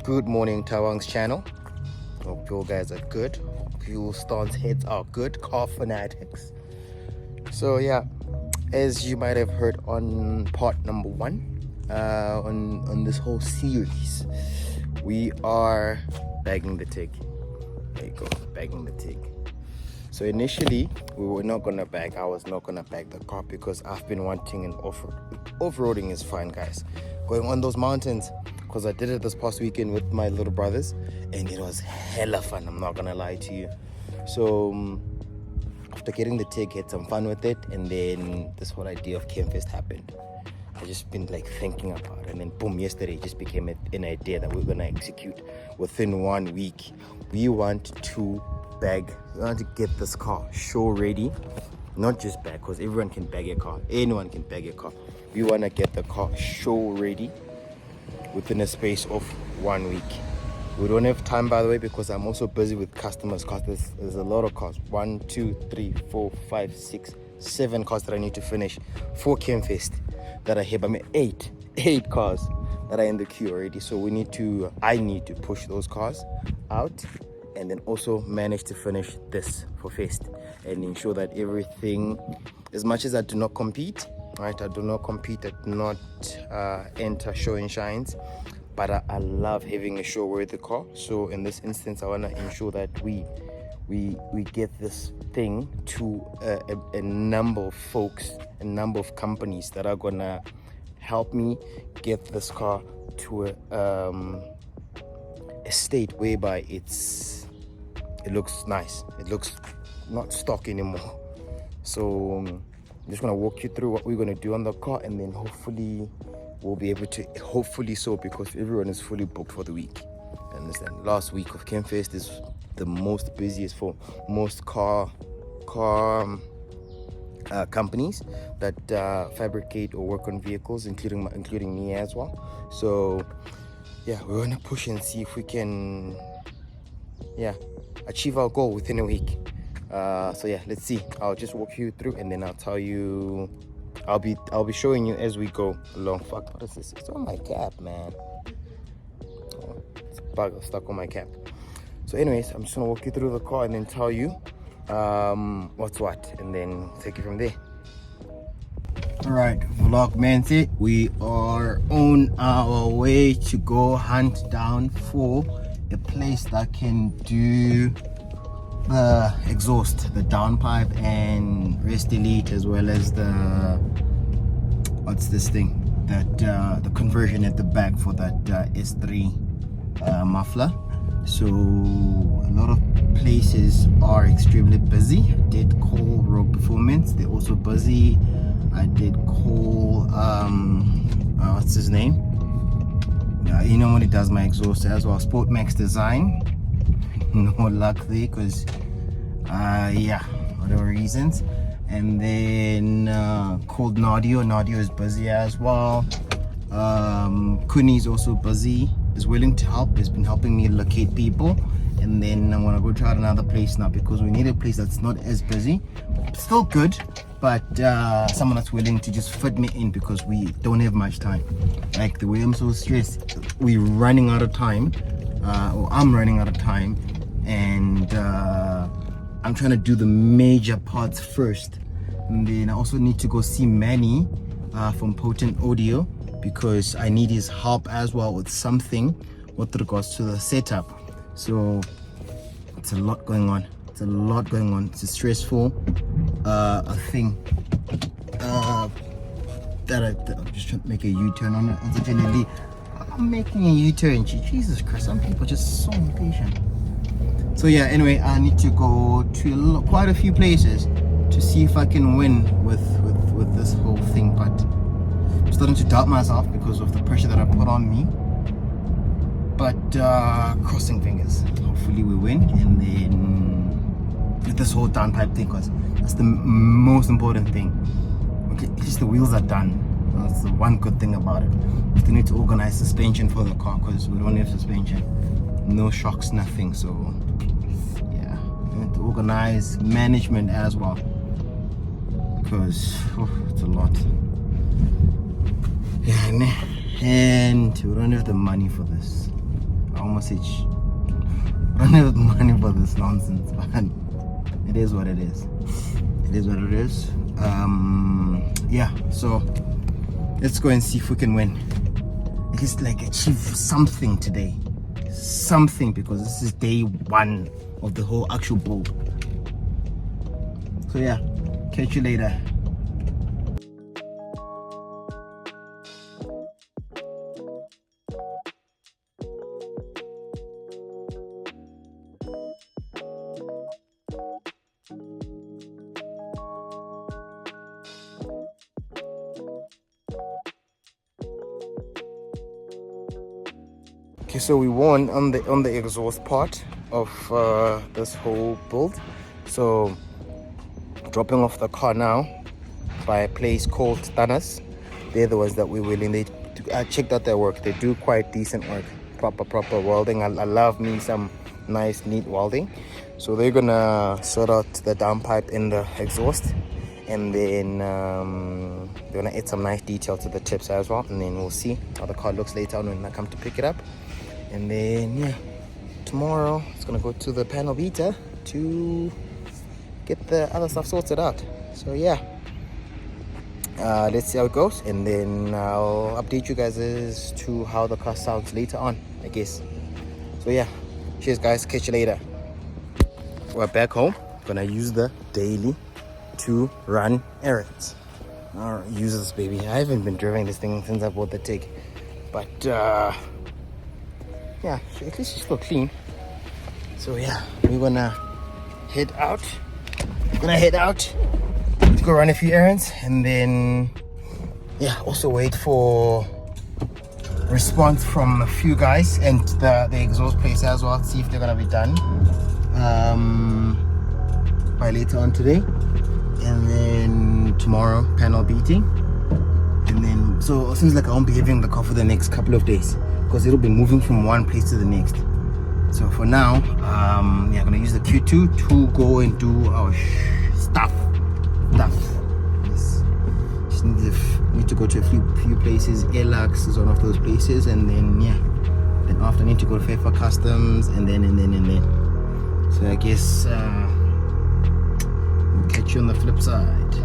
Good morning, Tawang's channel. Hope you guys are good. Hope you stance heads are good, car fanatics. So yeah, as you might have heard on part number 1, on this whole series, we are bagging the TIG. There you go, bagging the TIG. So initially, we were not gonna bag. I was not gonna bag the car because I've been wanting an off-road. Off-roading is fine, guys. Going on those mountains, because I did it this past weekend with my little brothers, and it was hella fun. I'm not gonna lie to you. So after getting the TIG, had some fun with it, and then this whole idea of Campfest happened. I just been like thinking about it, and then boom, yesterday it just became an idea that we're gonna execute within 1 week. We want to bag. We want to get this car show ready, not just bag, because everyone can bag a car. Anyone can bag a car. We want to get the car show ready within a space of 1 week. We don't have time, by the way, because I'm also busy with customers. Cars, there's a lot of cars. 1, 2, 3, 4, 5, 6, 7 cars that I need to finish for Campfest that are here. I mean, eight cars that are in the queue already. So I need to push those cars out, and then also manage to finish this for Fest and ensure that everything, as much as I do not compete, right? I do not compete, I do not enter show and shines, but I love having a show worthy car. So in this instance, I want to ensure that we get this thing to a number of folks, a number of companies that are gonna help me get this car to a state whereby it looks nice. It looks not stock anymore. So I'm just gonna walk you through what we're gonna do on the car, and then hopefully we'll be able to, hopefully so, because everyone is fully booked for the week. Understand? Last week of Campfest is the most busiest for most car companies that fabricate or work on vehicles, including me as well. So yeah, we're gonna push and see if we can achieve our goal within a week. So yeah, let's see. I'll just walk you through, and then I'll tell you. I'll be showing you as we go along. Fuck, what is this? It's on my cap, man. Oh, it's bug stuck on my cap. So anyways, I'm just gonna walk you through the car and then tell you what's what, and then take it from there. Alright, vlog man, we are on our way to go hunt down for a place that can do the exhaust, the downpipe and rest elite, as well as the, what's this thing, that the conversion at the back for that S3 muffler. So a lot of places are extremely busy. I did call Rogue Performance, they're also busy. I did call what's his name, he normally does my exhaust as well, Sport Max Design. No luck there because whatever reasons. And then called Nadio is busy as well. Kuni is also busy, is willing to help, has been helping me locate people. And then I'm gonna go try another place now, because we need a place that's not as busy, still good, but someone that's willing to just fit me in, because we don't have much time. Like, the way I'm so stressed, we're running out of time, or I'm running out of time, and I'm trying to do the major parts first. And then I also need to go see Manny from Potent Audio, because I need his help as well with something with regards to the setup. So it's a lot going on. It's a stressful thing that I'm just trying to make a U-turn on it. Unfortunately, I'm making a U-turn. Jesus Christ, some people are just so impatient. So yeah, anyway, I need to go to quite a few places to see if I can win with this whole thing, but I'm starting to doubt myself because of the pressure that I put on me. But crossing fingers, hopefully we win, and then with this whole downpipe thing, because that's the most important thing. Okay, at least the wheels are done. That's the one good thing about it. We still need to organize suspension for the car, because we don't have suspension, no shocks, nothing. So yeah, we need to organize management as well, because it's a lot. Yeah, and we don't have the money for this. almost said I don't have money for this nonsense, but it is what it is. It is what it is. Yeah, so let's go and see if we can win. At least like achieve something today. Something, because this is day one of the whole actual build. So yeah, catch you later. Okay, so we won on the exhaust part of this whole build. So dropping off the car now by a place called Thanas. They're the ones that we will in. I checked out their work. They do quite decent work, proper welding. I love me some nice neat welding. So they're gonna sort out the downpipe in the exhaust, and then they're gonna add some nice detail to the tips as well, and then we'll see how the car looks later on when I come to pick it up. And then yeah, tomorrow it's gonna go to the panel beater to get the other stuff sorted out. So yeah, let's see how it goes, and then I'll update you guys as to how the car sounds later on, I guess. So yeah, cheers guys, catch you later. We're back home. Gonna use the daily to run errands. I'll use this baby. I haven't been driving this thing since I bought the Tig, but yeah, at least it's still clean. So yeah, we're gonna head out. To go run a few errands, and then yeah, also wait for response from a few guys and the exhaust place as well. See if they're gonna be done by later on today, and then tomorrow panel beating, and then so it seems like I won't be having the car for the next couple of days because it'll be moving from one place to the next. So for now, yeah, I'm gonna use the Q2 to go and do our stuff. Yes. Just need to go to a few places. Airlift is one of those places, and then yeah, then after I need to go to Feffer Customs, and then. So I guess we'll catch you on the flip side.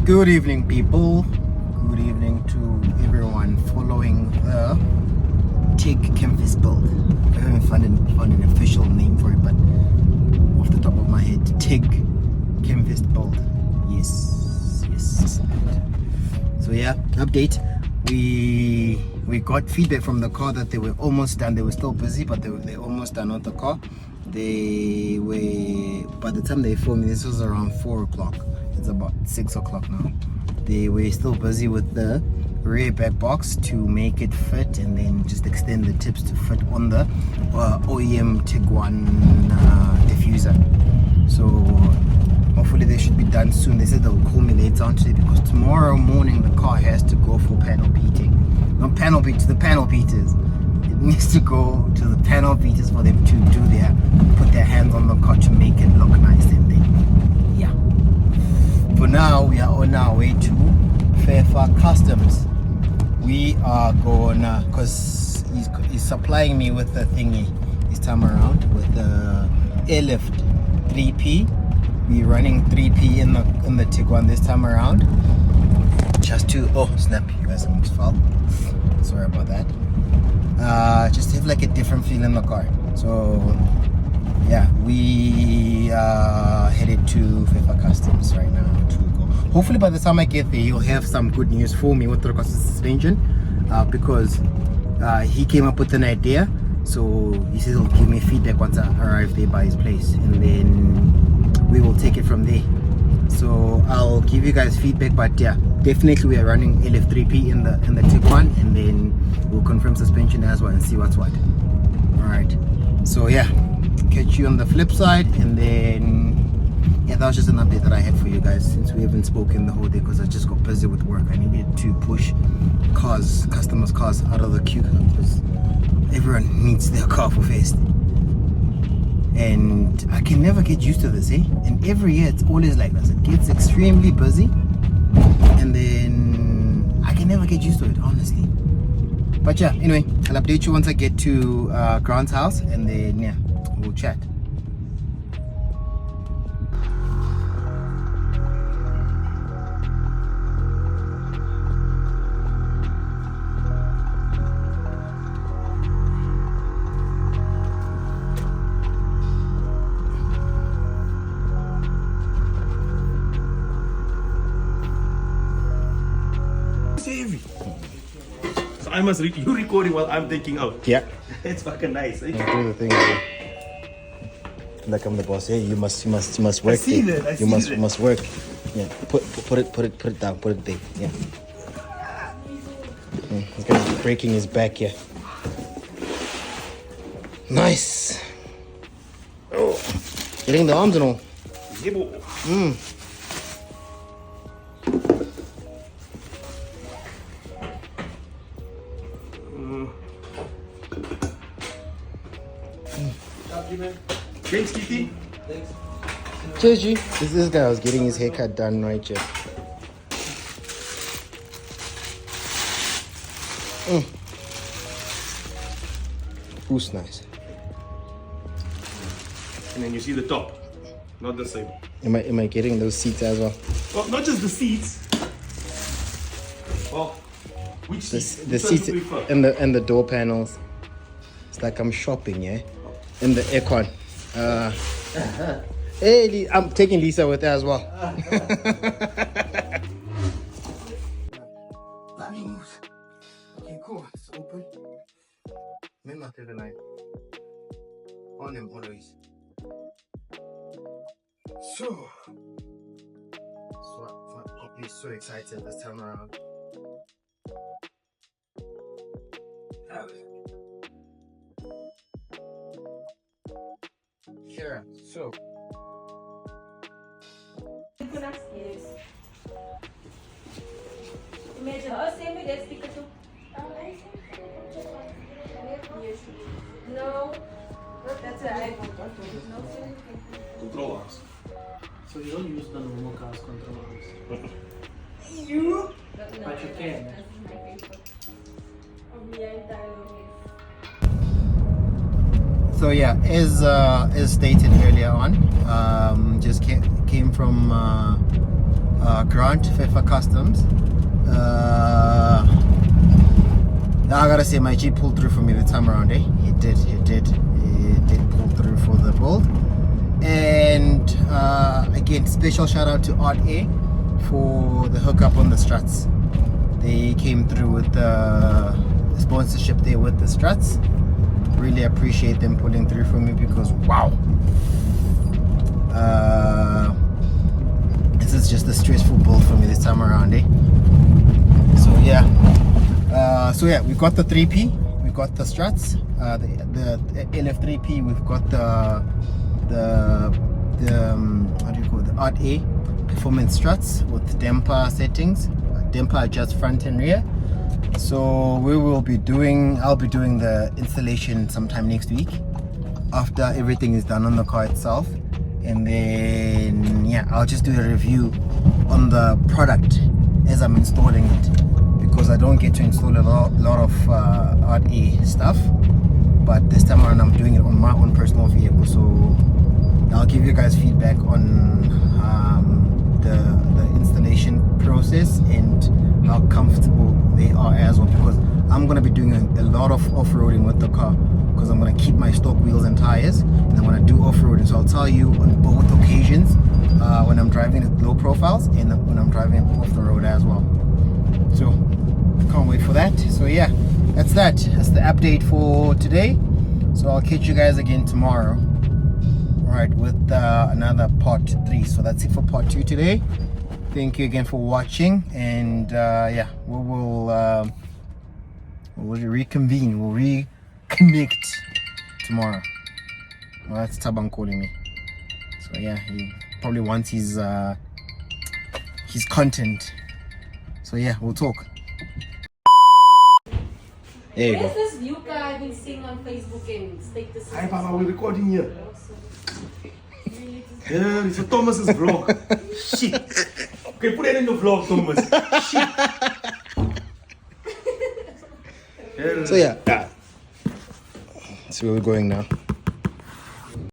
Good evening, people. Good evening to everyone following the Tig canvas build. I haven't found an official name for it, but off the top of my head, Tig canvas build. Yes. So yeah, update. We got feedback from the car that they were almost done. They were still busy, but they almost done with the car. They were, by the time they phoned me, this was around 4 o'clock. It's about 6 o'clock now. They were still busy with the rear back box to make it fit, and then just extend the tips to fit on the OEM Tiguan diffuser. So hopefully they should be done soon. They said they'll call me later on today, because tomorrow morning the car has to go for panel beating. Not panel beat, to the panel beaters. It needs to go to the panel beaters for them to put their hands on the car to make it look nice. And then yeah, for now we are on our way to Feffer Customs. We are gonna, because he's supplying me with the thingy this time around, with the Airlift 3P. We're running 3P in the Tiguan this time around, just to, oh snap, you guys almost fell, sorry about that. Just to have like a different feel in the car. So yeah, we are headed to Feffer Customs right now to go. Hopefully by the time I get there, he'll have some good news for me with regards to suspension, because he came up with an idea. So he says he'll give me feedback once I arrive there by his place, and then we will take it from there. So I'll give you guys feedback, but yeah, definitely we are running Airlift 3P in the Tiguan, and then we'll confirm suspension as well and see what's what. Alright, so yeah, catch you on the flip side, and then yeah, that was just an update that I had for you guys since we haven't spoken the whole day, because I just got busy with work. I needed to push customers' cars out of the queue, because everyone needs their car for first. And I can never get used to this, eh? And every year it's always like this. It gets extremely busy, and then I can never get used to it, honestly. But yeah, anyway, I'll update you once I get to Grant's house, and then yeah, we'll chat. So I must you recording while I'm taking out. Yeah. It's fucking nice. Eh? Do the thing. Like I'm the boss. Hey, you must work. I see that. You must work. Yeah. Put it down. Put it there. Yeah. He's gonna be breaking his back here. Nice. Oh, getting the arms and all. Thanks, Kitty. Thanks. Cheers, G. This guy was getting his haircut done right here. Who's nice? And then you see the top, not the same. Am I getting those seats as well? Well, not just the seats. Well, which seats? The seats and the door panels. It's like I'm shopping, yeah. And the aircon. Hey, I'm taking Lisa with her as well. Okay, cool. It's open. Remember the night. On them always. So I'll be so excited this time around. Sure. So no, that's right. Control arms. So you don't use the normal car's control arms? You? But you can. So yeah, as stated earlier on, just came from Grant Feffer Customs. I gotta say, my Jeep pulled through for me the time around. It did pull through for the build. And again, special shout out to Art A for the hookup on the Struts. They came through with the sponsorship there with the Struts. Really appreciate them pulling through for me because wow, this is just a stressful build for me this time around, So yeah, we got the 3P, we got the Struts, the Airlift 3P, we've got the what do you call it, the Art A performance Struts with damper settings, damper adjust front and rear. So I'll be doing the installation sometime next week after everything is done on the car itself, and then yeah, I'll just do a review on the product as I'm installing it, because I don't get to install a lot of RA stuff, but this time around I'm doing it on my own personal vehicle. So I'll give you guys feedback on the installation process and how comfortable they are as well, because I'm going to be doing a lot of off-roading with the car, because I'm going to keep my stock wheels and tires, and I'm going to do off-roading. So I'll tell you on both occasions, when I'm driving at low profiles and when I'm driving off the road as well. So can't wait for that. So yeah, that's the update for today. So I'll catch you guys again tomorrow, right, with another part 3. So that's it for part 2 today. Thank you again for watching, and yeah, we'll reconvene, we'll reconnect tomorrow. Well, that's Thaban calling me. So yeah, he probably wants his content. So yeah, we'll talk. There you go. Where's this new guy who sing on Facebook and status? Hi, Papa, we're recording here. Yeah, it's a Thomas's vlog. Shit. Okay, put it in the vlog, Thomas. Shit. So yeah, that's where we're going now.